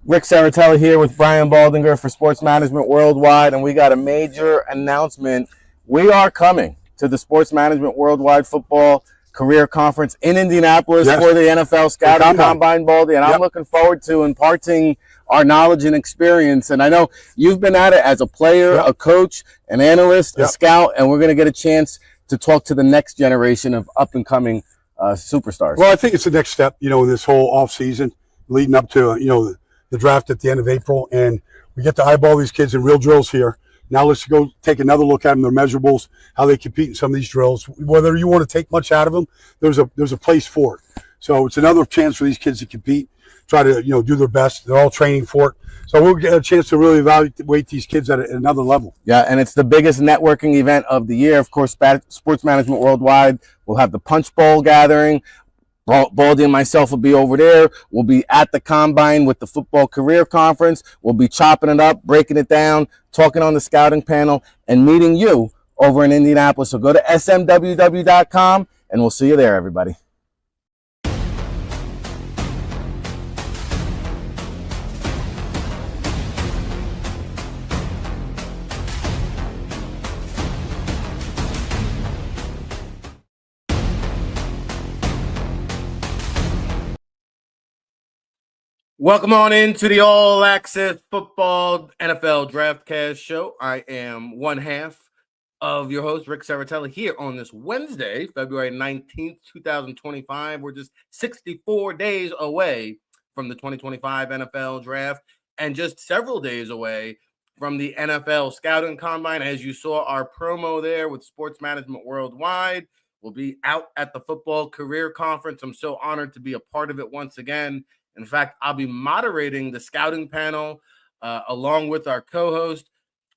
Rick Serritella here with Brian Baldinger for Sports Management Worldwide, and we got a major announcement. We are coming to the Sports Management Worldwide Football Career Conference in Indianapolis for the NFL Scouting Combine, Baldy, and I'm looking forward to imparting our knowledge and experience. And I know you've been at it as a player, a coach, an analyst, a scout, and we're going to get a chance to talk to the next generation of up-and-coming superstars. Well, I think it's the next step, in this whole offseason leading up to, the draft at the end of April. And we get to eyeball these kids in real drills here. Now let's go take another look at them, their measurables, how they compete in some of these drills. Whether you want to take much out of them, there's a place for it. So it's another chance for these kids to compete, try to, do their best. They're all training for it. So we'll get a chance to really evaluate these kids at another level. Yeah, and it's the biggest networking event of the year. Of course, Sports Management Worldwide will have the Punch Bowl gathering. Baldy and myself will be over there. We'll be at the Combine with the Football Career Conference. We'll be chopping it up, breaking it down, talking on the scouting panel, and meeting you over in Indianapolis. So go to smww.com, and we'll see you there, everybody. Welcome on into the All Access Football NFL DraftCast show. I am one half of your host, Rick Serritella, here on this Wednesday, February 19th, 2025. We're just 64 days away from the 2025 NFL Draft and just several days away from the NFL Scouting Combine. As you saw our promo there with Sports Management Worldwide, we'll be out at the Football Career Conference. I'm so honored to be a part of it once again. In fact, I'll be moderating the scouting panel along with our co-host.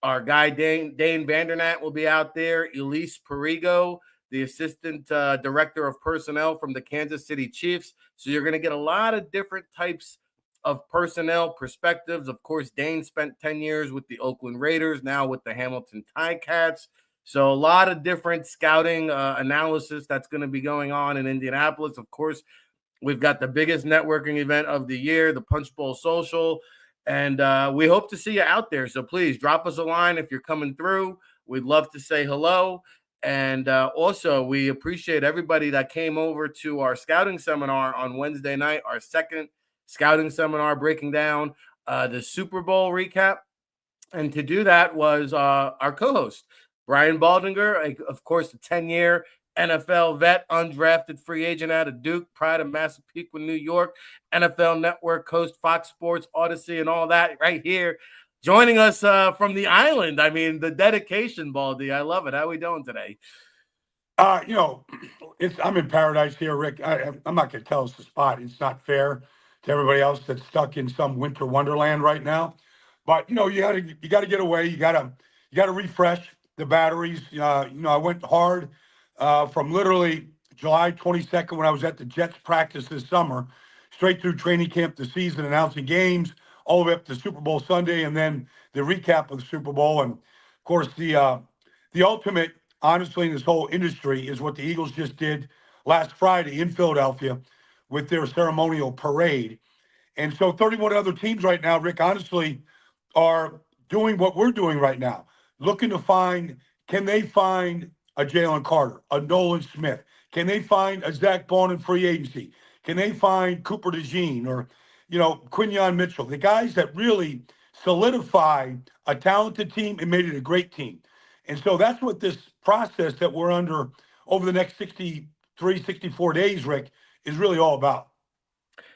Our guy, Dane Vandernat, will be out there. Elise Perigo, the assistant director of personnel from the Kansas City Chiefs. So you're going to get a lot of different types of personnel perspectives. Of course, Dane spent 10 years with the Oakland Raiders, now with the Hamilton Ticats. So a lot of different scouting analysis that's going to be going on in Indianapolis. Of course, we've got the biggest networking event of the year, the Punch Bowl Social, and we hope to see you out there. So please drop us a line if you're coming through. We'd love to say hello. And also, we appreciate everybody that came over to our scouting seminar on Wednesday night, our second scouting seminar breaking down the Super Bowl recap. And to do that was our co-host, Brian Baldinger, of course, a 10-year NFL vet, undrafted free agent out of Duke, pride of Massapequa, New York, NFL Network host, Fox Sports, Odyssey, and all that right here. Joining us from the island. I mean, the dedication, Baldy. I love it. How are we doing today? I'm in paradise here, Rick. I'm not going to tell us the spot. It's not fair to everybody else that's stuck in some winter wonderland right now. But you got to get away. You got to refresh the batteries. I went hard. From literally July 22nd when I was at the Jets practice this summer, straight through training camp, the season, announcing games, all the way up to Super Bowl Sunday, and then the recap of the Super Bowl. And, of course, the ultimate, honestly, in this whole industry is what the Eagles just did last Friday in Philadelphia with their ceremonial parade. And so 31 other teams right now, Rick, honestly, are doing what we're doing right now, looking to find, can they find a Jalen Carter, a Nolan Smith? Can they find a Zach Bond in free agency? Can they find Cooper DeJean or, Quinyon Mitchell? The guys that really solidified a talented team and made it a great team. And so that's what this process that we're under over the next 63, 64 days, Rick, is really all about.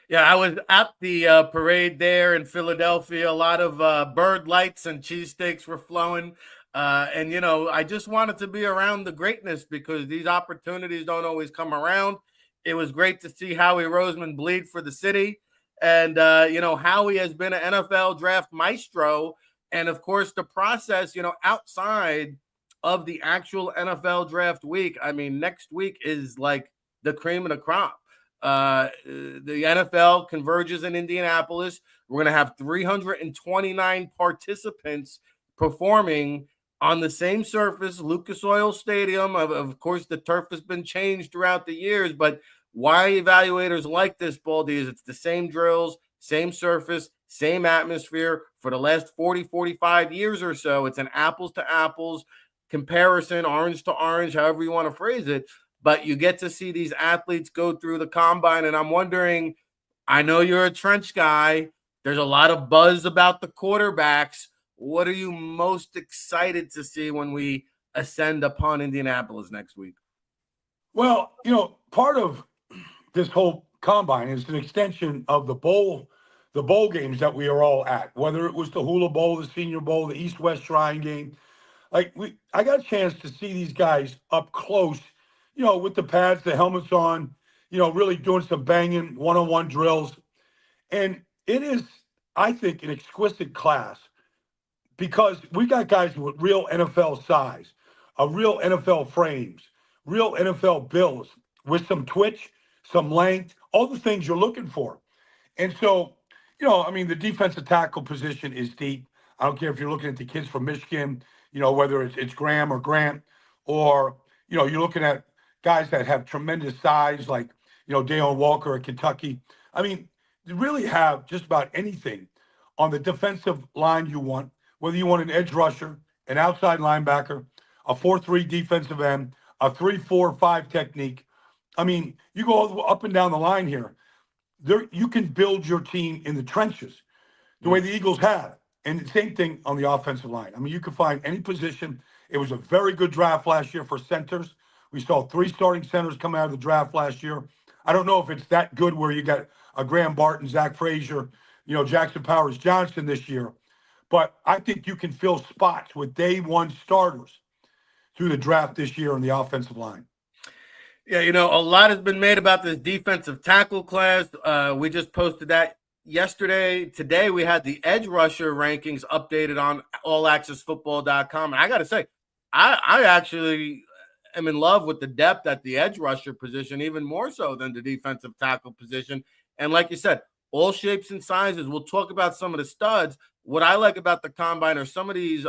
Yeah, I was at the parade there in Philadelphia. A lot of bird lights and cheesesteaks were flowing. And I just wanted to be around the greatness because these opportunities don't always come around. It was great to see Howie Roseman bleed for the city. And, Howie has been an NFL draft maestro. And, of course, the process, outside of the actual NFL draft week, I mean, next week is like the cream of the crop. The NFL converges in Indianapolis. We're going to have 329 participants performing on the same surface, Lucas Oil Stadium. Of course, the turf has been changed throughout the years, but why evaluators like this, Baldy, is it's the same drills, same surface, same atmosphere for the last 40, 45 years or so. It's an apples to apples comparison, orange to orange, however you want to phrase it. But you get to see these athletes go through the combine, and I'm wondering, I know you're a trench guy. There's a lot of buzz about the quarterbacks. What are you most excited to see when we ascend upon Indianapolis next week? Well, part of this whole combine is an extension of the bowl games that we are all at, whether it was the Hula Bowl, the Senior Bowl, the East-West Shrine game. I got a chance to see these guys up close, with the pads, the helmets on, really doing some banging one-on-one drills. And it is, I think, an exquisite class because we got guys with real NFL size, real NFL frames, real NFL builds with some twitch, some length, all the things you're looking for. And so, the defensive tackle position is deep. I don't care if you're looking at the kids from Michigan, whether it's Graham or Grant, or, you're looking at guys that have tremendous size like, Deion Walker at Kentucky. You really have just about anything on the defensive line you want, whether you want an edge rusher, an outside linebacker, a 4-3 defensive end, a 3-4-5 technique. You go up and down the line here. You can build your team in the trenches the way the Eagles have. And the same thing on the offensive line. You can find any position. It was a very good draft last year for centers. We saw 3 starting centers come out of the draft last year. I don't know if it's that good where you got a Graham Barton, Zach Frazier, Jackson Powers Johnson this year. But I think you can fill spots with day one starters through the draft this year on the offensive line. Yeah, a lot has been made about this defensive tackle class. We just posted that yesterday. Today, we had the edge rusher rankings updated on allaccessfootball.com. And I got to say, I actually am in love with the depth at the edge rusher position, even more so than the defensive tackle position. And like you said, all shapes and sizes. We'll talk about some of the studs. What I like about the combine are some of these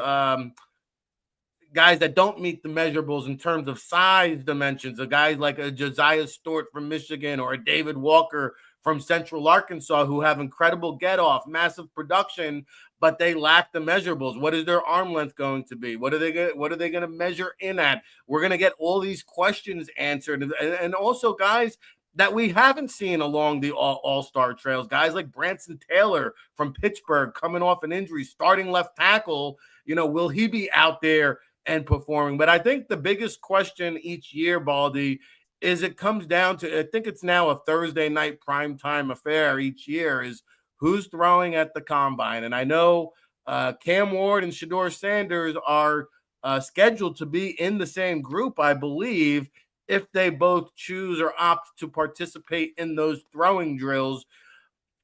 guys that don't meet the measurables in terms of size dimensions. A guy like a Josiah Stewart from Michigan or a David Walker from Central Arkansas who have incredible get-off, massive production, but they lack the measurables. What is their arm length going to be? What are they going to measure in at? We're going to get all these questions answered. And also guys that we haven't seen along the all-star trails, guys like Branson Taylor from Pittsburgh coming off an injury, starting left tackle. Will he be out there and performing? But I think the biggest question each year, Baldy, is it comes down to, I think it's now a Thursday night primetime affair each year, is who's throwing at the combine. And I know Cam Ward and Shedeur Sanders are scheduled to be in the same group, I believe, if they both choose or opt to participate in those throwing drills.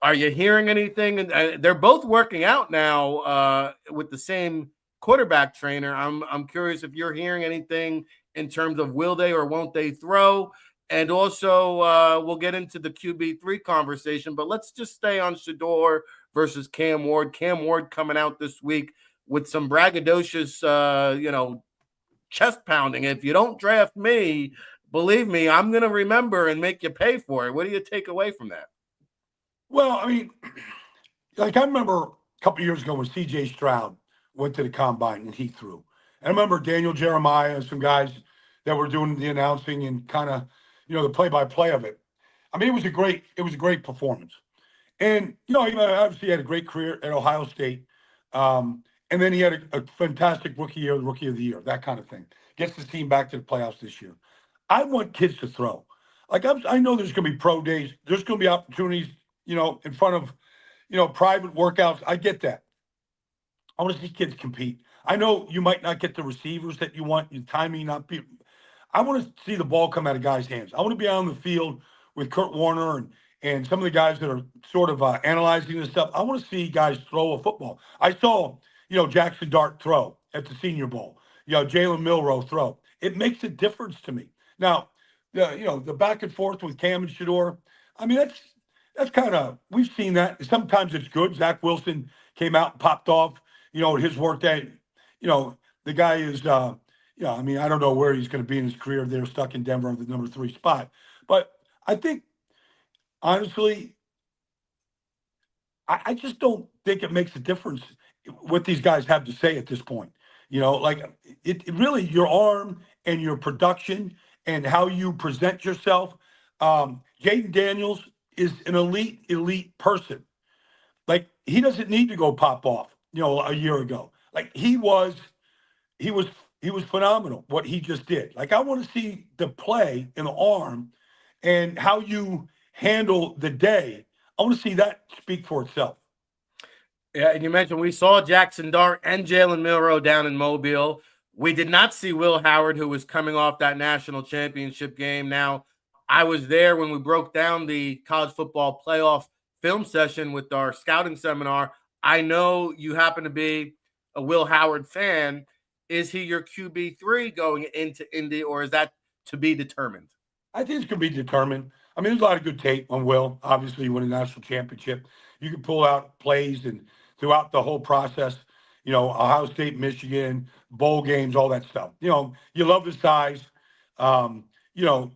Are you hearing anything? And they're both working out now with the same quarterback trainer. I'm curious if you're hearing anything in terms of will they or won't they throw. And also we'll get into the QB3 conversation, but let's just stay on Shedeur versus Cam Ward. Cam Ward coming out this week with some braggadocious, chest pounding. If you don't draft me, believe me, I'm going to remember and make you pay for it. What do you take away from that? Well, I remember a couple of years ago when C.J. Stroud went to the combine and he threw. And I remember Daniel Jeremiah and some guys that were doing the announcing and kind of, the play-by-play of it. It was a great performance. And, he obviously had a great career at Ohio State. And then he had a fantastic rookie of the year, that kind of thing. Gets his team back to the playoffs this year. I want kids to throw. I know there's going to be pro days. There's going to be opportunities, in front of, private workouts. I get that. I want to see kids compete. I know you might not get the receivers that you want, your timing not be. I want to see the ball come out of guys' hands. I want to be out on the field with Kurt Warner and some of the guys that are sort of analyzing this stuff. I want to see guys throw a football. I saw, Jackson Dart throw at the Senior Bowl. Jalen Milroe throw. It makes a difference to me. Now, the back and forth with Cam and Shedeur, that's kind of, we've seen that. Sometimes it's good. Zach Wilson came out and popped off, his work day. The guy is, I don't know where he's going to be in his career. They're stuck in Denver at the number 3 spot. But I think, honestly, I just don't think it makes a difference what these guys have to say at this point. Like it really your arm and your production and how you present yourself. Jaden Daniels is an elite person. Like he doesn't need to go pop off, a year ago. Like he was he was phenomenal what he just did. Like I want to see the play in the arm and how you handle the day. I want to see that speak for itself. Yeah, and you mentioned we saw Jackson Dart and Jalen Milroe down in Mobile. We did not see Will Howard, who was coming off that national championship game. Now, I was there when we broke down the college football playoff film session with our scouting seminar. I know you happen to be a Will Howard fan. Is he your QB3 going into Indy, or is that to be determined? I think it's going to be determined. I mean, there's a lot of good tape on Will. Obviously, he won a national championship. You can pull out plays and throughout the whole process, Ohio State, Michigan, bowl games, all that stuff. You love his size. Um, you know,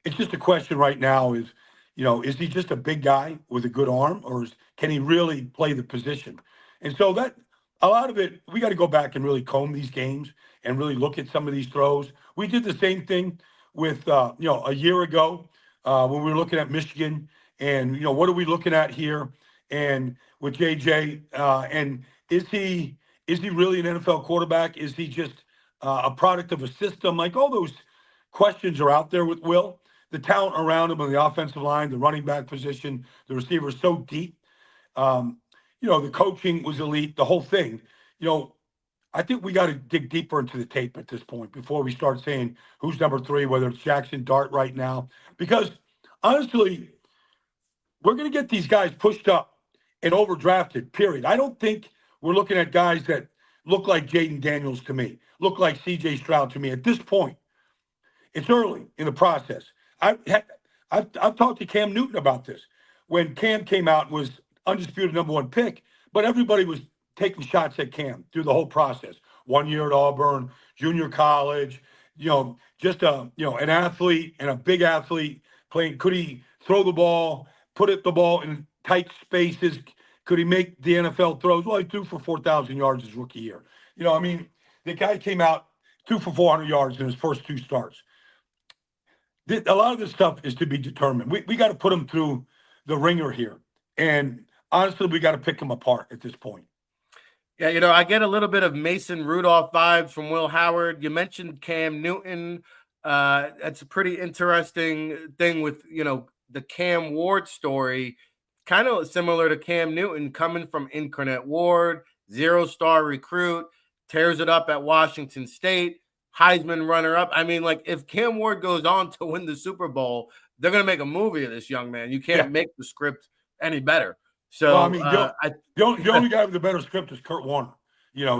it's just a question right now is he just a big guy with a good arm or can he really play the position? And so that a lot of it, we got to go back and really comb these games and really look at some of these throws. We did the same thing with, a year ago when we were looking at Michigan and, what are we looking at here? And with JJ, and is he really an NFL quarterback? Is he just a product of a system? Like all those questions are out there with Will. The talent around him on the offensive line, the running back position, the receiver is so deep. The coaching was elite, the whole thing. I think we got to dig deeper into the tape at this point before we start saying who's number 3, whether it's Jackson Dart right now. Because honestly, we're going to get these guys pushed up and overdrafted, period. I don't think we're looking at guys that look like Jaden Daniels to me, look like C.J. Stroud to me at this point. It's early in the process. I've talked to Cam Newton about this. When Cam came out and was undisputed number 1 pick, but everybody was taking shots at Cam through the whole process. 1 year at Auburn, junior college, just an athlete and a big athlete playing. Could he throw the ball, the ball in tight spaces? Could he make the NFL throws? Well, he threw for 4,000 yards his rookie year. The guy came out, threw for 400 yards in his first 2 starts. A lot of this stuff is to be determined. We got to put him through the ringer here. And honestly, we got to pick him apart at this point. Yeah, I get a little bit of Mason Rudolph vibes from Will Howard. You mentioned Cam Newton. That's a pretty interesting thing with, the Cam Ward story. Kind of similar to Cam Newton coming from Incarnate Ward, 0-star recruit, tears it up at Washington State. Heisman runner-up. I mean, like, if Cam Ward goes on to win the Super Bowl, they're going to make a movie of this young man. You can't make the script any better. So, the only guy with the better script is Kurt Warner,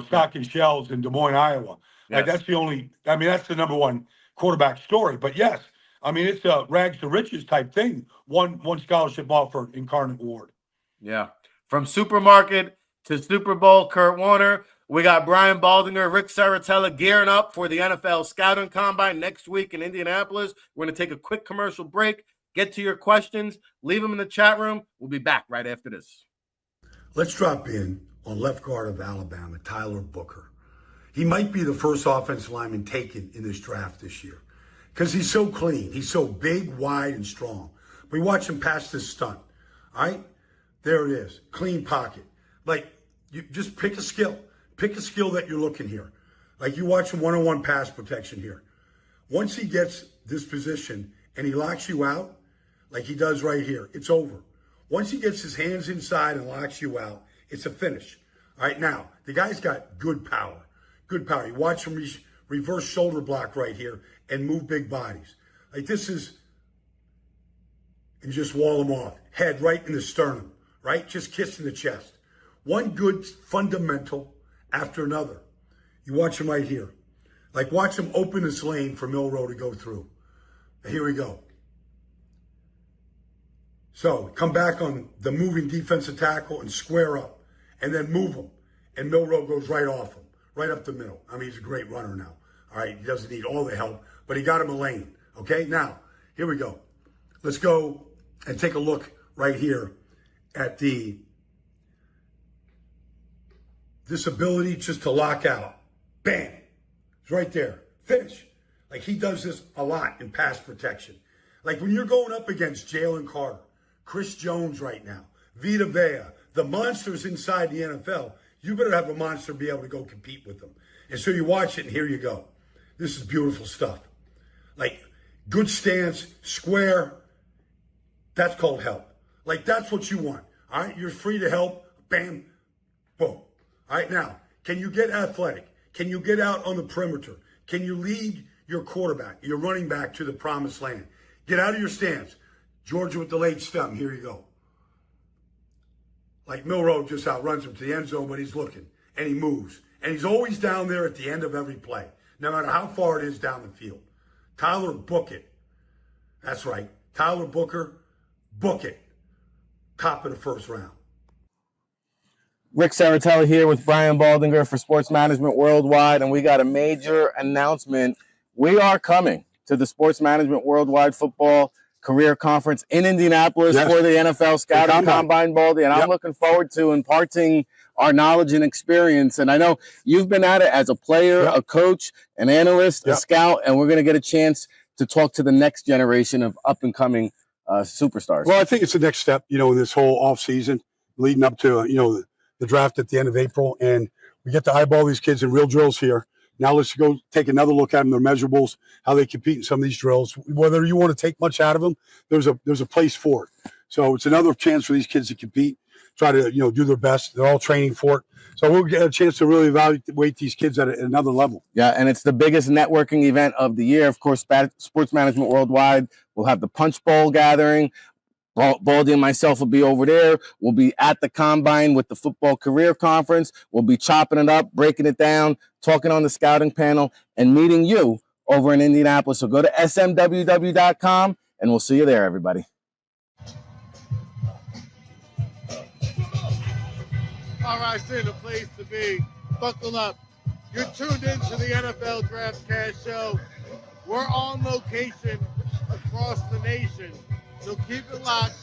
Stock and Shells in Des Moines, Iowa. Like, that's that's the number 1 quarterback story. But yes, it's a rags to riches type thing. One scholarship offer, Incarnate Ward. Yeah. From supermarket to Super Bowl, Kurt Warner. We got Brian Baldinger, Rick Serritella gearing up for the NFL Scouting Combine next week in Indianapolis. We're going to take a quick commercial break, get to your questions, leave them in the chat room. We'll be back right after this. Let's drop in on left guard of Alabama, Tyler Booker. He might be the first offensive lineman taken in this draft this year because he's so clean. He's so big, wide, and strong. We watch him pass this stunt. All right? There it is. Clean pocket. Like, you just pick a skill. Pick a skill that you're looking here. Like you watch him one-on-one pass protection here. Once he gets this position and he locks you out, like he does right here, it's over. Once he gets his hands inside and locks you out, it's a finish. All right, now, the guy's got good power. Good power. You watch him reverse shoulder block right here and move big bodies. Like this is, and just wall him off. Head right in the sternum, right? Just kissing the chest. One good fundamental after another. You watch him right here. Like watch him open this lane for Milroe to go through. Here we go. So come back on the moving defensive tackle and square up and then move him. And Milroe goes right off him, right up the middle. I mean, he's a great runner now. All right, he doesn't need all the help, but he got him a lane. Okay, now, here we go. Let's go and take a look right here at the this ability just to lock out. Bam. It's right there. Finish. Like he does this a lot in pass protection. Like when you're going up against Jalen Carter, Chris Jones right now, Vita Vea, the monsters inside the NFL, you better have a monster be able to go compete with them. And so you watch it and here you go. This is beautiful stuff. Like good stance, square. That's called help. Like that's what you want. All right, you're free to help. Bam, boom. All right, now, can you get athletic? Can you get out on the perimeter? Can you lead your quarterback, your running back to the promised land? Get out of your stance. Georgia with the late stump. Here you go. Like Milroe just outruns him to the end zone, but he's looking and he moves. And he's always down there at the end of every play, no matter how far it is down the field. Tyler, book it. That's right. Tyler Booker, book it. Top of the first round. Rick Serritella here with Brian Baldinger for Sports Management Worldwide, and we got a major announcement. We are coming to the Sports Management Worldwide Football Career Conference in Indianapolis for the NFL Scouting Combine, Baldy, and I'm looking forward to imparting our knowledge and experience. And I know you've been at it as a player, a coach, an analyst, a scout, and we're going to get a chance to talk to the next generation of up-and-coming superstars. Well, I think it's the next step, in this whole offseason leading up to, the draft at the end of April. And we get to eyeball these kids in real drills here. Now let's go take another look at them, their measurables, how they compete in some of these drills. Whether you want to take much out of them, there's a place for it. So it's another chance for these kids to compete, try to, do their best. They're all training for it. So we'll get a chance to really evaluate these kids at another level. Yeah, and it's the biggest networking event of the year. Of course, Sports Management Worldwide will have the Punch Bowl gathering. Baldy and myself will be over there. We'll be at the Combine with the Football Career Conference. We'll be chopping it up, breaking it down, talking on the scouting panel, and meeting you over in Indianapolis. So go to smww.com, and we'll see you there, everybody. All right, it's the place to be. Buckle up. You're tuned into the NFL DraftCast show. We're on location across the nation. So keep it locked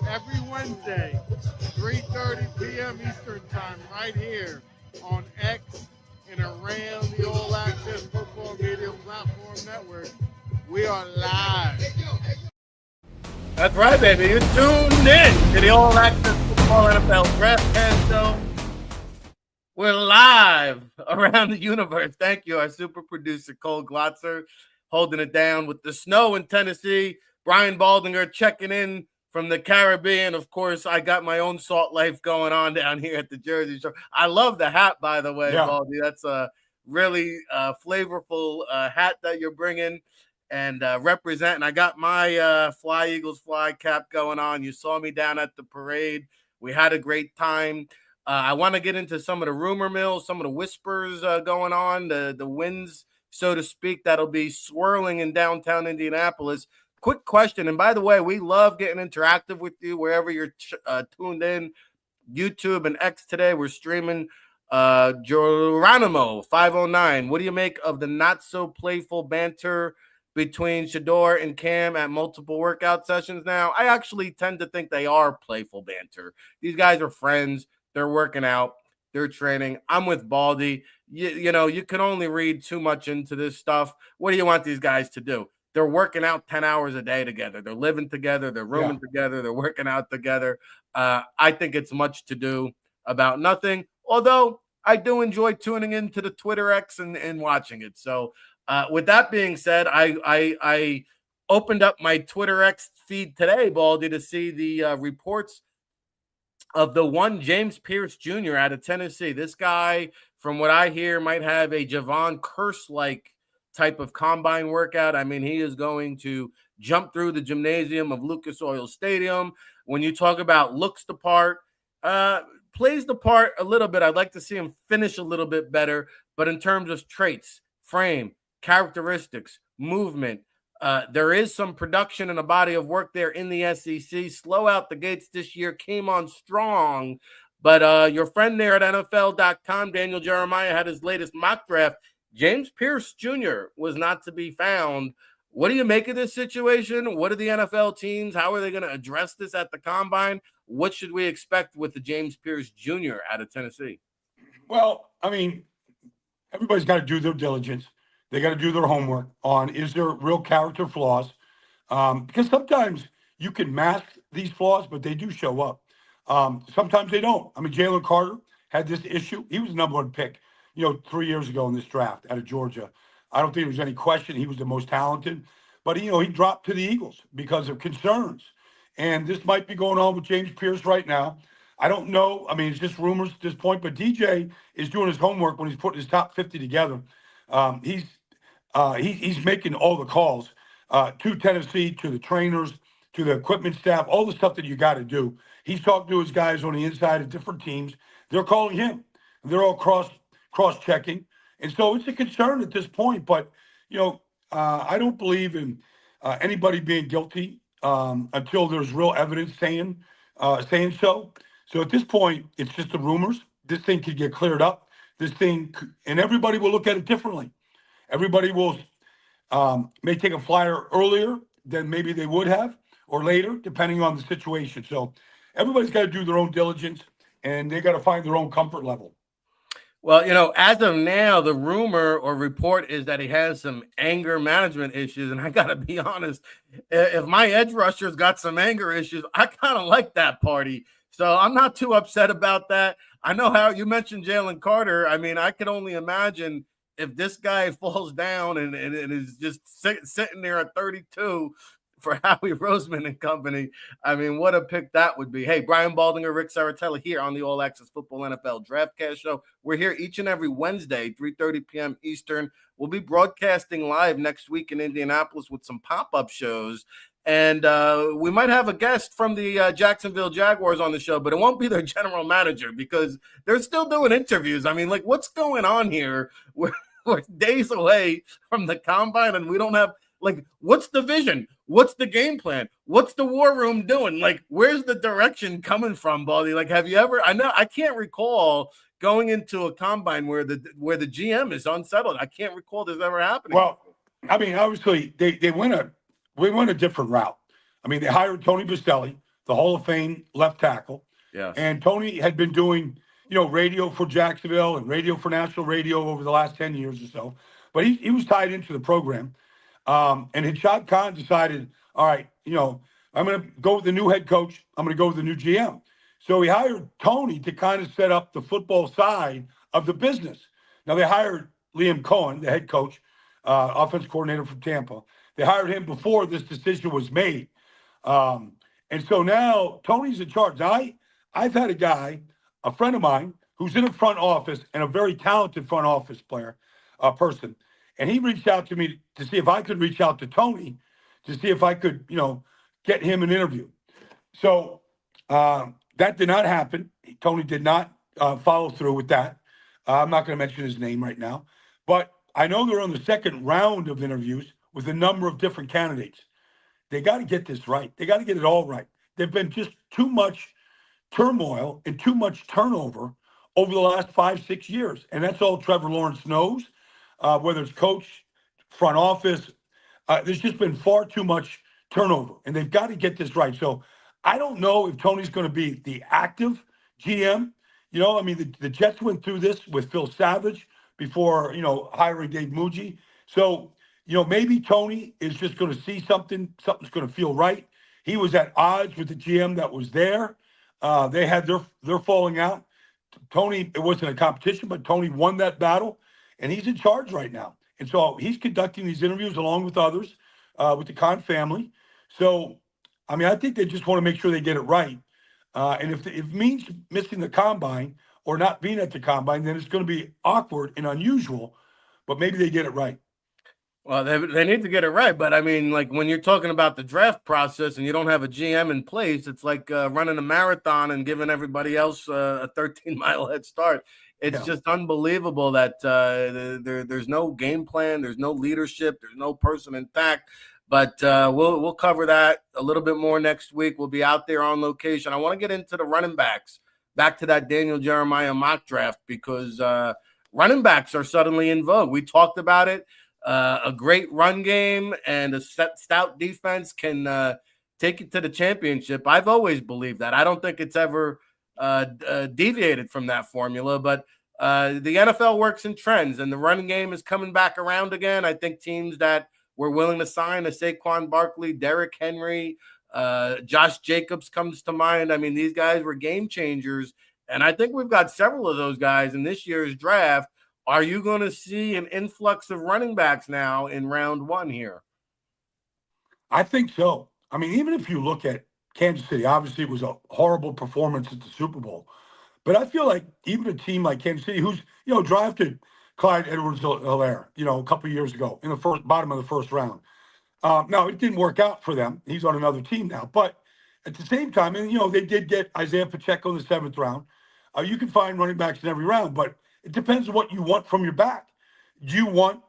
every Wednesday, 3:30 p.m. Eastern Time, right here on X and around the All Access Football Media Platform Network. We are live. That's right, baby. You're tuned in to the All Access Football NFL DraftCast show. We're live around the universe. Thank you, our super producer, Cole Glotzer, holding it down with the snow in Tennessee. Brian Baldinger checking in from the Caribbean. Of course, I got my own salt life going on down here at the Jersey Shore. I love the hat, by the way, Baldy. That's a really flavorful hat that you're bringing and representing. I got my Fly Eagles Fly cap going on. You saw me down at the parade. We had a great time. I want to get into some of the rumor mills, some of the whispers going on, the winds, so to speak, that'll be swirling in downtown Indianapolis. Quick question, and by the way, we love getting interactive with you wherever you're tuned in. YouTube and X today, we're streaming Geronimo 509. What do you make of the not-so-playful banter between Shador and Cam at multiple workout sessions now? I actually tend to think they are playful banter. These guys are friends. They're working out. They're training. I'm with Baldy. You can only read too much into this stuff. What do you want these guys to do? They're working out 10 hours a day together. They're living together. They're rooming together. They're working out together. I think it's much to do about nothing, although I do enjoy tuning into the Twitter X and watching it. So with that being said, I opened up my Twitter X feed today, Baldy, to see the reports of the one James Pierce Jr. out of Tennessee. This guy, from what I hear, might have a Javon Curse-like type of combine workout. I mean, he is going to jump through the gymnasium of Lucas Oil Stadium. When you talk about looks the part, plays the part a little bit. I'd like to see him finish a little bit better, but in terms of traits, frame, characteristics, movement, there is some production and a body of work there in the SEC. Slow out the gates this year, came on strong, but your friend there at NFL.com, Daniel Jeremiah, had his latest mock draft. James Pierce Jr. was not to be found. What do you make of this situation? What are the NFL teams? How are they going to address this at the Combine? What should we expect with the James Pierce Jr. out of Tennessee? Well, I mean, everybody's got to do their diligence. They got to do their homework on, is there real character flaws? Because sometimes you can mask these flaws, but they do show up. Sometimes they don't. I mean, Jalen Carter had this issue. He was the number one pick, 3 years ago in this draft out of Georgia. I don't think there was any question he was the most talented, but he dropped to the Eagles because of concerns. And this might be going on with James Pierce right now. I don't know. I mean, it's just rumors at this point, but DJ is doing his homework when he's putting his top 50 together. He's making all the calls to Tennessee, to the trainers, to the equipment staff, all the stuff that you got to do. He's talking to his guys on the inside of different teams. They're calling him. They're all cross-checking. And so it's a concern at this point. But, I don't believe in anybody being guilty until there's real evidence saying so. So at this point, it's just the rumors. This thing could get cleared up. And everybody will look at it differently. Everybody will may take a flyer earlier than maybe they would have, or later, depending on the situation. So everybody's got to do their own diligence, and they got to find their own comfort level. Well, as of now, the rumor or report is that he has some anger management issues. And I got to be honest, if my edge rusher's got some anger issues, I kind of like that party. So I'm not too upset about that. I know how you mentioned Jalen Carter. I mean, I could only imagine if this guy falls down and is just sitting there at 32 for Howie Roseman and company. I mean, what a pick that would be. Hey, Brian Baldinger, Rick Serritella here on the All Access Football NFL DraftCast show. We're here each and every Wednesday, 3:30 p.m. Eastern. We'll be broadcasting live next week in Indianapolis with some pop-up shows. And we might have a guest from the Jacksonville Jaguars on the show, but it won't be their general manager because they're still doing interviews. I mean, like, what's going on here? We're days away from the combine, and we don't have, like, what's the vision? What's the game plan? What's the war room doing? Like, where's the direction coming from, Baldy? Like, have you ever – I can't recall going into a combine where the GM is unsettled. I can't recall this ever happening. Well, I mean, obviously, we went a different route. I mean, they hired Tony Bastelli, the Hall of Fame left tackle. Yes. And Tony had been doing, radio for Jacksonville and radio for national radio over the last 10 years or so. But he was tied into the program. And Hishad Khan decided, all right, I'm going to go with the new head coach. I'm going to go with the new GM. So he hired Tony to kind of set up the football side of the business. Now, they hired Liam Cohen, the head coach, offense coordinator from Tampa. They hired him before this decision was made. And so now Tony's in charge. Now, I've had a friend of mine, who's in a front office and a very talented front office person. And he reached out to me to see if I could reach out to Tony to see if I could, get him an interview. So that did not happen. Tony did not follow through with that. I'm not going to mention his name right now. But I know they're on the second round of interviews with a number of different candidates. They got to get this right. They got to get it all right. There've been just too much turmoil and too much turnover over the last 5-6 years. And that's all Trevor Lawrence knows, whether it's coach, front office. There's just been far too much turnover, and they've got to get this right. So I don't know if Tony's going to be the active GM. I mean, the Jets went through this with Phil Savage before, hiring Dave Muji. So, maybe Tony is just going to see something's going to feel right. He was at odds with the GM that was there. They had their falling out. Tony, it wasn't a competition, but Tony won that battle, and he's in charge right now. And so he's conducting these interviews along with others, with the Khan family. So, I mean, I think they just want to make sure they get it right. And if it means missing the combine or not being at the combine, then it's going to be awkward and unusual, but maybe they get it right. Well, they need to get it right. But, I mean, like, when you're talking about the draft process and you don't have a GM in place, it's like running a marathon and giving everybody else a 13-mile head start. It's just unbelievable that there's no game plan, there's no leadership, there's no person intact. But we'll cover that a little bit more next week. We'll be out there on location. I want to get into the running backs, back to that Daniel Jeremiah mock draft, because running backs are suddenly in vogue. We talked about it. A great run game and a stout defense can take it to the championship. I've always believed that. I don't think it's ever deviated from that formula. But the NFL works in trends, and the running game is coming back around again. I think teams that were willing to sign a Saquon Barkley, Derrick Henry, Josh Jacobs comes to mind. I mean, these guys were game changers, and I think we've got several of those guys in this year's draft. Are you going to see an influx of running backs now in round one here? I think so. I mean, even if you look at Kansas City, obviously it was a horrible performance at the Super Bowl. But I feel like even a team like Kansas City, who's, drafted Clyde Edwards-Helaire, a couple of years ago in the bottom of the first round. Now, it didn't work out for them. He's on another team now. But at the same time, and, they did get Isaiah Pacheco in the 7th round. You can find running backs in every round, but it depends on what you want from your back. Do you want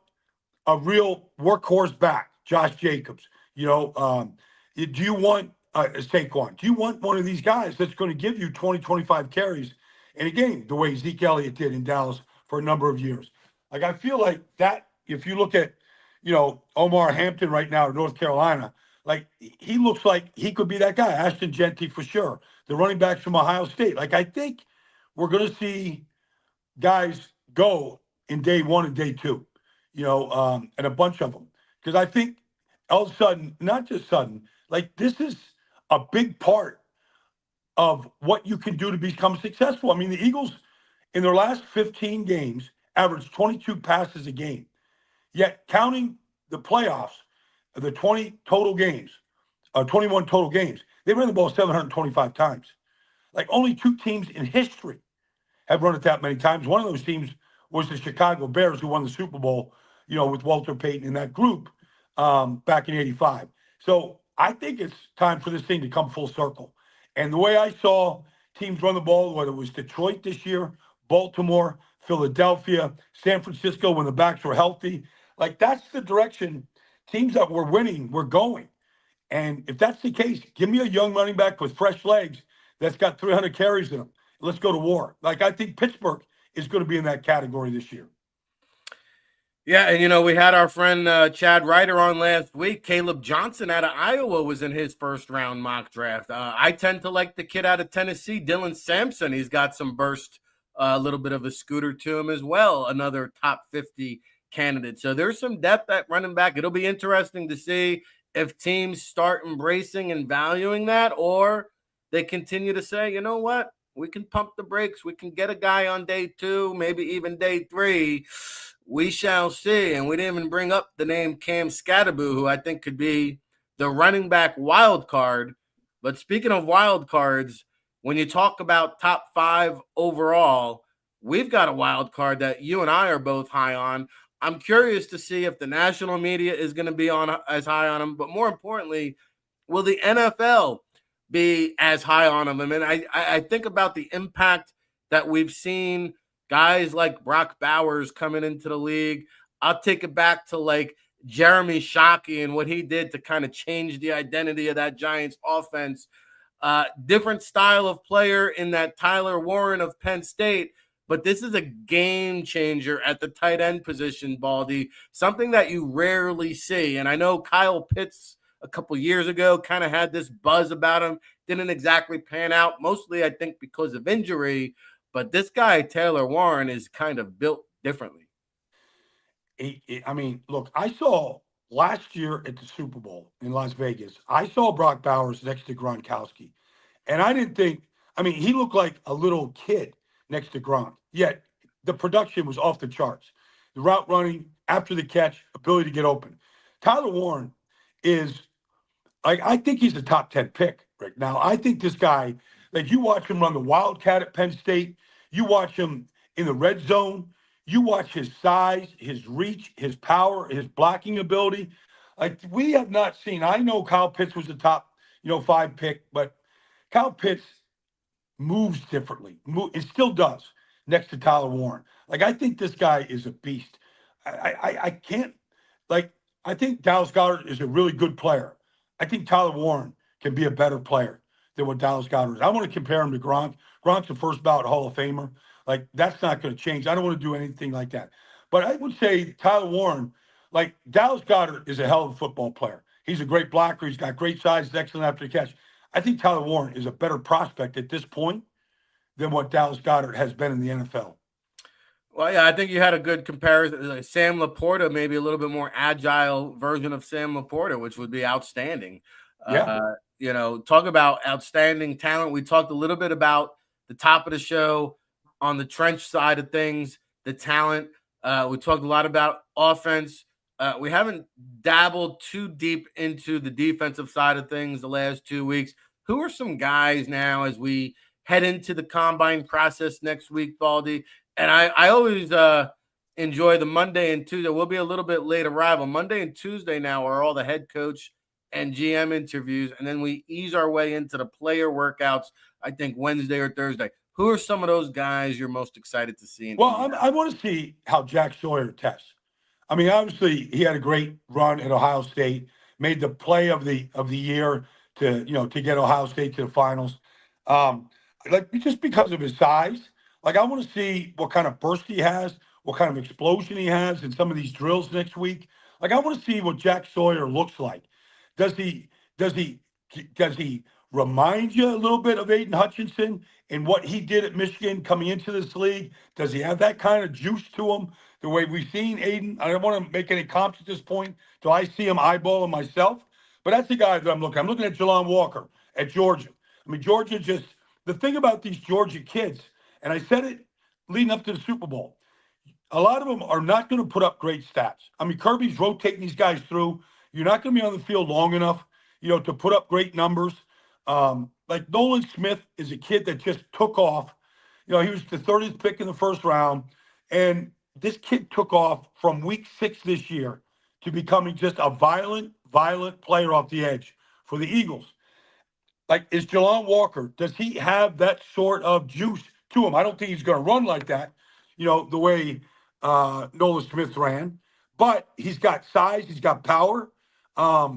a real workhorse back, Josh Jacobs? Do you want Saquon? Do you want one of these guys that's going to give you 20, 25 carries in a game, the way Zeke Elliott did in Dallas for a number of years? Like, I feel like that, if you look at, Omar Hampton right now in North Carolina, like, he looks like he could be that guy. Ashton Genty for sure. The running backs from Ohio State. Like, I think we're going to see guys go in day one and day two, and a bunch of them. Because I think all of a sudden, not just sudden, like, this is a big part of what you can do to become successful. I mean, the Eagles in their last 15 games averaged 22 passes a game. Yet counting the playoffs, the 20 total games, 21 total games, they ran the ball 725 times. Like, only 2 teams in history have run it that many times. One of those teams was the Chicago Bears, who won the Super Bowl, with Walter Payton in that group back in '85. So I think it's time for this thing to come full circle. And the way I saw teams run the ball, whether it was Detroit this year, Baltimore, Philadelphia, San Francisco, when the backs were healthy, like, that's the direction teams that were winning were going. And if that's the case, give me a young running back with fresh legs that's got 300 carries in him. Let's go to war. Like, I think Pittsburgh is going to be in that category this year. Yeah, and we had our friend Chad Ryder on last week. Caleb Johnson out of Iowa was in his first round mock draft. I tend to like the kid out of Tennessee, Dylan Sampson. He's got some burst, a little bit of a scooter to him as well. Another top 50 candidate. So there's some depth at running back. It'll be interesting to see if teams start embracing and valuing that, or they continue to say, you know what? We can pump the brakes. We can get a guy on day 2, maybe even day 3. We shall see. And we didn't even bring up the name Cam Scatteraboo, who I think could be the running back wild card. But speaking of wild cards, when you talk about top 5 overall, we've got a wild card that you and I are both high on. I'm curious to see if the national media is going to be on as high on him. But more importantly, will the NFL be as high on him? I mean, I think about the impact that we've seen guys like Brock Bowers coming into the league. I'll take it back to like Jeremy Shockey and what he did to kind of change the identity of that Giants offense. Different style of player in that Tyler Warren of Penn State, but this is a game changer at the tight end position, Baldy, something that you rarely see. And I know Kyle Pitts a couple years ago kind of had this buzz about him, didn't exactly pan out, mostly I think because of injury. But this guy, Taylor Warren, is kind of built differently. I mean, look, I saw last year at the Super Bowl in Las Vegas, I saw Brock Bowers next to Gronkowski. And I didn't think, I mean, he looked like a little kid next to Gronk. Yet the production was off the charts. The route running, after the catch, ability to get open. Tyler Warren is, I think he's a top 10 pick right now. I think this guy, like, you watch him run the Wildcat at Penn State, you watch him in the red zone, you watch his size, his reach, his power, his blocking ability. Like, we have not seen, I know Kyle Pitts was the top, 5 pick, but Kyle Pitts moves differently. It still does next to Tyler Warren. Like, I think this guy is a beast. I can't, like, I think Dallas Goedert is a really good player. I think Tyler Warren can be a better player than what Dallas Goedert is. I want to compare him to Gronk. Gronk's a first ballot Hall of Famer. Like, that's not going to change. I don't want to do anything like that. But I would say Tyler Warren, like, Dallas Goedert is a hell of a football player. He's a great blocker. He's got great size. He's excellent after the catch. I think Tyler Warren is a better prospect at this point than what Dallas Goedert has been in the NFL. Well, yeah, I think you had a good comparison. Like Sam Laporta, maybe a little bit more agile version of Sam Laporta, which would be outstanding. Yeah. Talk about outstanding talent. We talked a little bit about the top of the show on the trench side of things, the talent. We talked a lot about offense. We haven't dabbled too deep into the defensive side of things the last 2 weeks. Who are some guys now as we head into the combine process next week, Baldy? And I always enjoy the Monday and Tuesday. We'll be a little bit late arrival. Monday and Tuesday now are all the head coach and GM interviews, and then we ease our way into the player workouts, I think Wednesday or Thursday. Who are some of those guys you're most excited to see? Well, I want to see how Jack Sawyer tests. I mean, obviously, he had a great run at Ohio State, made the play of the year to get Ohio State to the finals. Just because of his size, I want to see what kind of burst he has, what kind of explosion he has in some of these drills next week. I want to see what Jack Sawyer looks like. Does he does he does he remind you a little bit of Aiden Hutchinson and what he did at Michigan coming into this league? Does he have that kind of juice to him? The way we've seen Aiden, I don't want to make any comps at this point. Do I see him eyeballing myself? But that's the guy that I'm looking. I'm looking at Jelon Walker at Georgia. I mean, Georgia just the thing about these Georgia kids, and I said it leading up to the Super Bowl. A lot of them are not going to put up great stats. I mean, Kirby's rotating these guys through. You're not going to be on the field long enough, to put up great numbers. Like Nolan Smith is a kid that just took off. He was the 30th pick in the first round, and this kid took off from week 6 this year to becoming just a violent player off the edge for the Eagles. Is Jelon Walker, does he have that sort of juice to him? I don't think he's going to run like that, the way Nolan Smith ran, but he's got size, he's got power.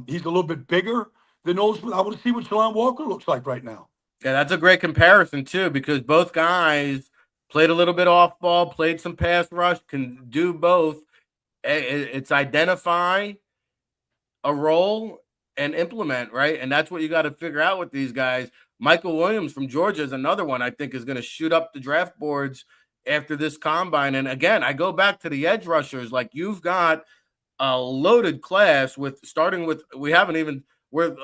He's a little bit bigger than Nolan Smith. I want to see what Jelon Walker looks like right now. Yeah, that's a great comparison too, because both guys played a little bit off ball, played some pass rush, can do both. It's identify a role and implement, right? And that's what you got to figure out with these guys. Michael Williams from Georgia is another one I think is going to shoot up the draft boards after this combine. And again, I go back to the edge rushers. You've got a loaded class we're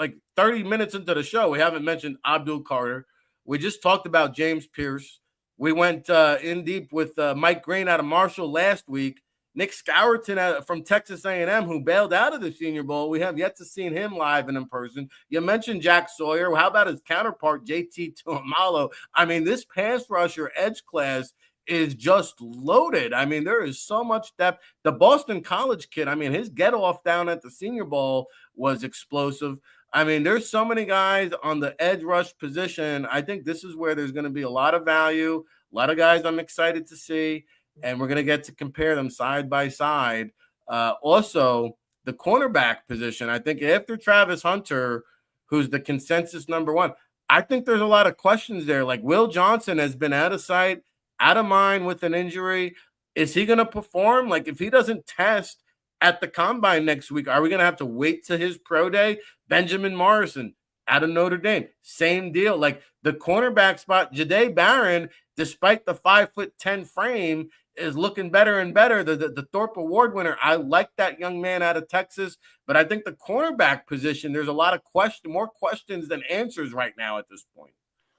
like 30 minutes into the show. We haven't mentioned Abdul Carter. We just talked about James Pierce. We went in deep with Mike Green out of Marshall last week. Nick Scourton from Texas A&M, who bailed out of the Senior Bowl. We have yet to see him live and in person. You mentioned Jack Sawyer. How about his counterpart, JT Tuamalo? I mean, this pass rusher edge class is just loaded. I mean, there is so much depth. The Boston College kid, I mean, his get-off down at the Senior Bowl was explosive. I mean, there's so many guys on the edge rush position. I think this is where there's going to be a lot of value, a lot of guys I'm excited to see, and we're going to get to compare them side by side. Also, the cornerback position, I think after Travis Hunter, who's the consensus number one, I think there's a lot of questions there. Will Johnson has been out of sight, out of mind with an injury. Is he going to perform? If he doesn't test at the combine next week, are we going to have to wait to his pro day? Benjamin Morrison out of Notre Dame, same deal. The cornerback spot, Jahdae Barron, despite the 5'10" frame, is looking better and better. The Thorpe Award winner, I like that young man out of Texas, but I think the cornerback position, there's a lot of more questions than answers right now at this point.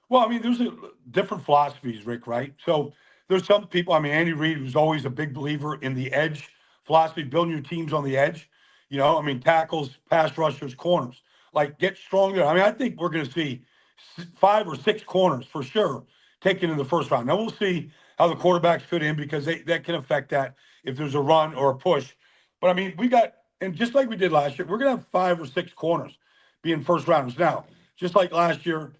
Well, I mean, there's different philosophies, Rick, right? So there's some people, I mean, Andy Reid was always a big believer in the edge philosophy, building your teams on the edge. Tackles, pass rushers, corners. Get stronger. I mean, I think we're going to see 5 or 6 corners for sure taken in the first round. Now we'll see how the quarterbacks fit in, because that can affect that if there's a run or a push. But I mean, and just like we did last year, we're going to have 5 or 6 corners being first rounders. Now, just like last year,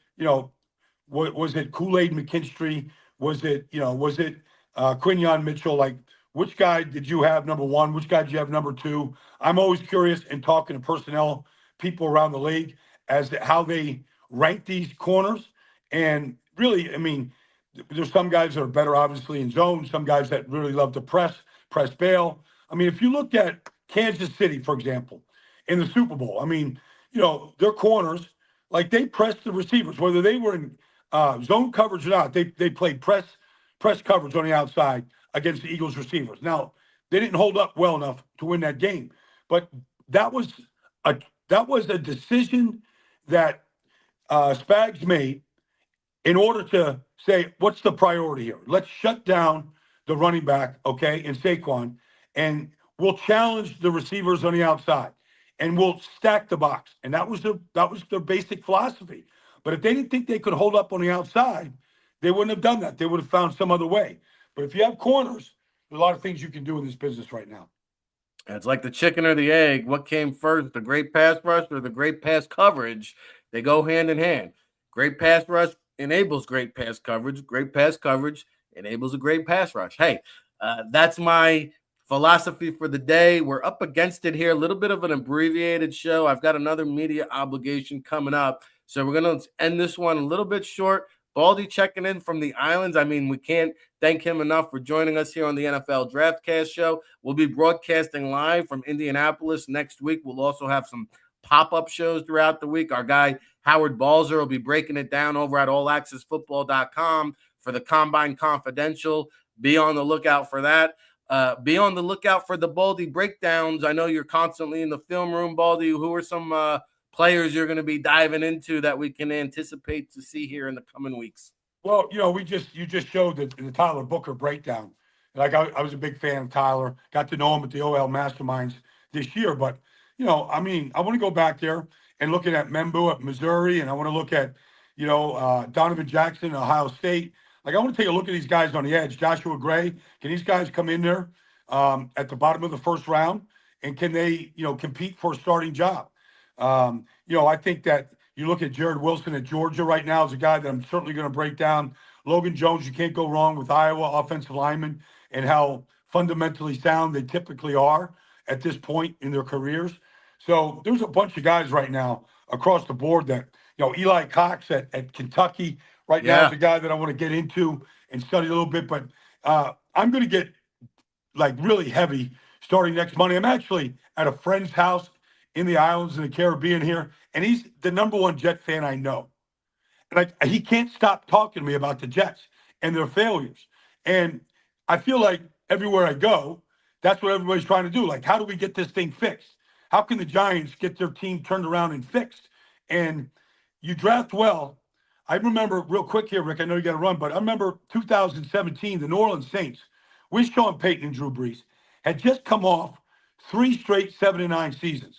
was it Kool-Aid McKinstry? Was it Quinyon Mitchell? Which guy did you have number 1? Which guy did you have number 2? I'm always curious in talking to personnel people around the league as to how they rank these corners. And really, I mean, there's some guys that are better, obviously, in zone. Some guys that really love to press bail. I mean, if you look at Kansas City, for example, in the Super Bowl, I mean, their corners, they pressed the receivers, whether they were in zone coverage or not. They played press coverage on the outside against the Eagles receivers. Now, they didn't hold up well enough to win that game, but that was a decision that Spags made in order to say, what's the priority here? Let's shut down the running back, okay, and Saquon, and we'll challenge the receivers on the outside, and we'll stack the box. And that was their basic philosophy. But if they didn't think they could hold up on the outside, they wouldn't have done that. They would have found some other way. But if you have corners, there's a lot of things you can do in this business right now. It's like the chicken or the egg. What came first, the great pass rush or the great pass coverage? They go hand in hand. Great pass rush enables great pass coverage. Great pass coverage enables a great pass rush. Hey, that's my philosophy for the day. We're up against it here. A little bit of an abbreviated show. I've got another media obligation coming up. So we're going to end this one a little bit short. Baldy checking in from the islands. I mean, we can't thank him enough for joining us here on the NFL DraftCast show. We'll be broadcasting live from Indianapolis next week. We'll also have some pop-up shows throughout the week. Our guy Howard Balzer will be breaking it down over at allaccessfootball.com for the Combine Confidential. Be on the lookout for that. Be on the lookout for the Baldy breakdowns. I know you're constantly in the film room, Baldy. Who are some players you're going to be diving into that we can anticipate to see here in the coming weeks? Well, you just showed the Tyler Booker breakdown. Like I was a big fan of Tyler. Got to know him at the OL Masterminds this year. But I want to go back there and looking at Membu at Missouri, and I want to look at Donovan Jackson at Ohio State. Like I want to take a look at these guys on the edge. Joshua Gray, can these guys come in there at the bottom of the first round, and can they compete for a starting job? I think that you look at Jared Wilson at Georgia right now as a guy that I'm certainly going to break down. Logan Jones, you can't go wrong with Iowa offensive linemen and how fundamentally sound they typically are at this point in their careers. So there's a bunch of guys right now across the board that, Eli Cox at Kentucky right now is a guy that I want to get into and study a little bit. But I'm going to get really heavy starting next Monday. I'm actually at a friend's house in the islands in the Caribbean here, and he's the number one Jet fan I know. And he can't stop talking to me about the Jets and their failures. And I feel like everywhere I go, that's what everybody's trying to do. Like, how do we get this thing fixed? How can the Giants get their team turned around and fixed? And you draft well. I remember real quick here, Rick, I know you got to run, but I remember 2017, the New Orleans Saints with Sean Payton and Drew Brees had just come off 3 straight 7-9 seasons.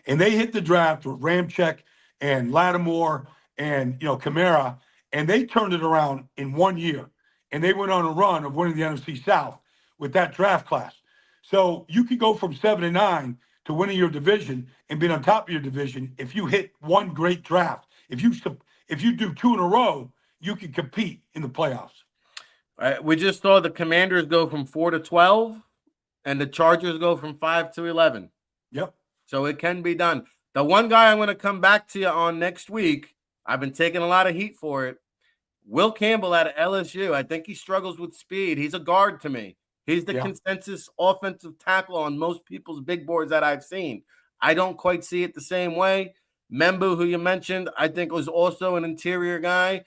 And they hit the draft with Ramczyk and Lattimore and Kamara, and they turned it around in 1 year. And they went on a run of winning the NFC South with that draft class. So you could go from 7-9 to winning your division and being on top of your division if you hit one great draft. If you do 2 in a row, you can compete in the playoffs. All right, we just saw the Commanders go from 4 to 12, and the Chargers go from 5 to 11. Yep. So it can be done. The one guy I'm going to come back to you on next week, I've been taking a lot of heat for it. Will Campbell out of LSU. I think he struggles with speed. He's a guard to me. He's the consensus offensive tackle on most people's big boards that I've seen. I don't quite see it the same way. Membu, who you mentioned, I think was also an interior guy.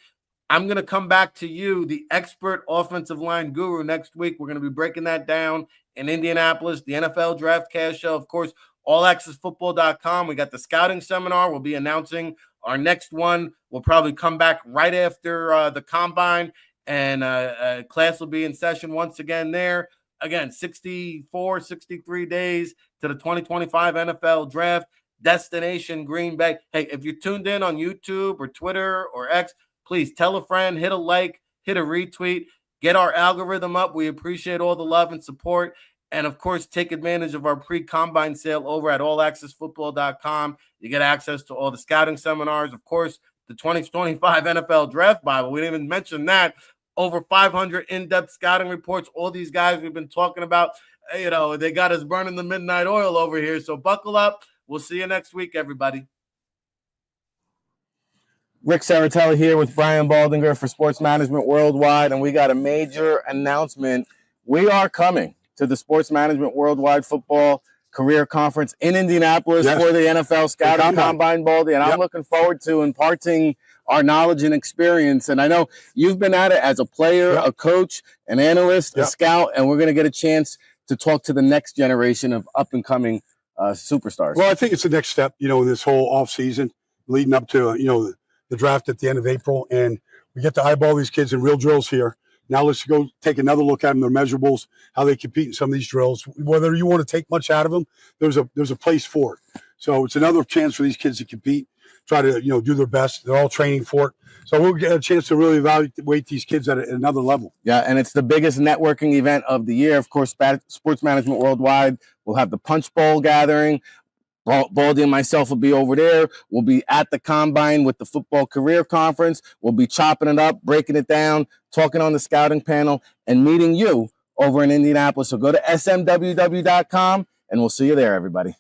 I'm going to come back to you, the expert offensive line guru, next week. We're going to be breaking that down in Indianapolis, the NFL DraftCast show. Of course, allaccessfootball.com. We got the scouting seminar. We'll be announcing our next one. We'll probably come back right after the combine, and class will be in session once again there. Again, 63 days to the 2025 NFL Draft. Destination Green Bay. Hey, if you're tuned in on YouTube or Twitter or X, please tell a friend, hit a like, hit a retweet, get our algorithm up. We appreciate all the love and support. And, of course, take advantage of our pre-combine sale over at allaccessfootball.com. You get access to all the scouting seminars. Of course, the 2025 NFL Draft Bible. We didn't even mention that. Over 500 in-depth scouting reports. All these guys we've been talking about, they got us burning the midnight oil over here. So buckle up. We'll see you next week, everybody. Rick Serritella here with Brian Baldinger for Sports Management Worldwide, and we got a major announcement. We are coming to the Sports Management Worldwide Football Career Conference in Indianapolis for the NFL Scouting Combine, Baldy, and I'm looking forward to imparting our knowledge and experience. And I know you've been at it as a player, a coach, an analyst, a scout, and we're going to get a chance to talk to the next generation of up-and-coming superstars. Well, I think it's the next step, in this whole offseason leading up to, the draft at the end of April. And we get to eyeball these kids in real drills here. Now let's go take another look at them, their measurables, how they compete in some of these drills. Whether you want to take much out of them, there's a place for it. So it's another chance for these kids to compete, try to, do their best. They're all training for it. So we'll get a chance to really evaluate these kids at another level. Yeah, and it's the biggest networking event of the year. Of course, Sports Management Worldwide will have the Punch Bowl gathering. Baldy and myself will be over there. We'll be at the Combine with the Football Career Conference. We'll be chopping it up, breaking it down, talking on the scouting panel, and meeting you over in Indianapolis. So go to smww.com, and we'll see you there, everybody.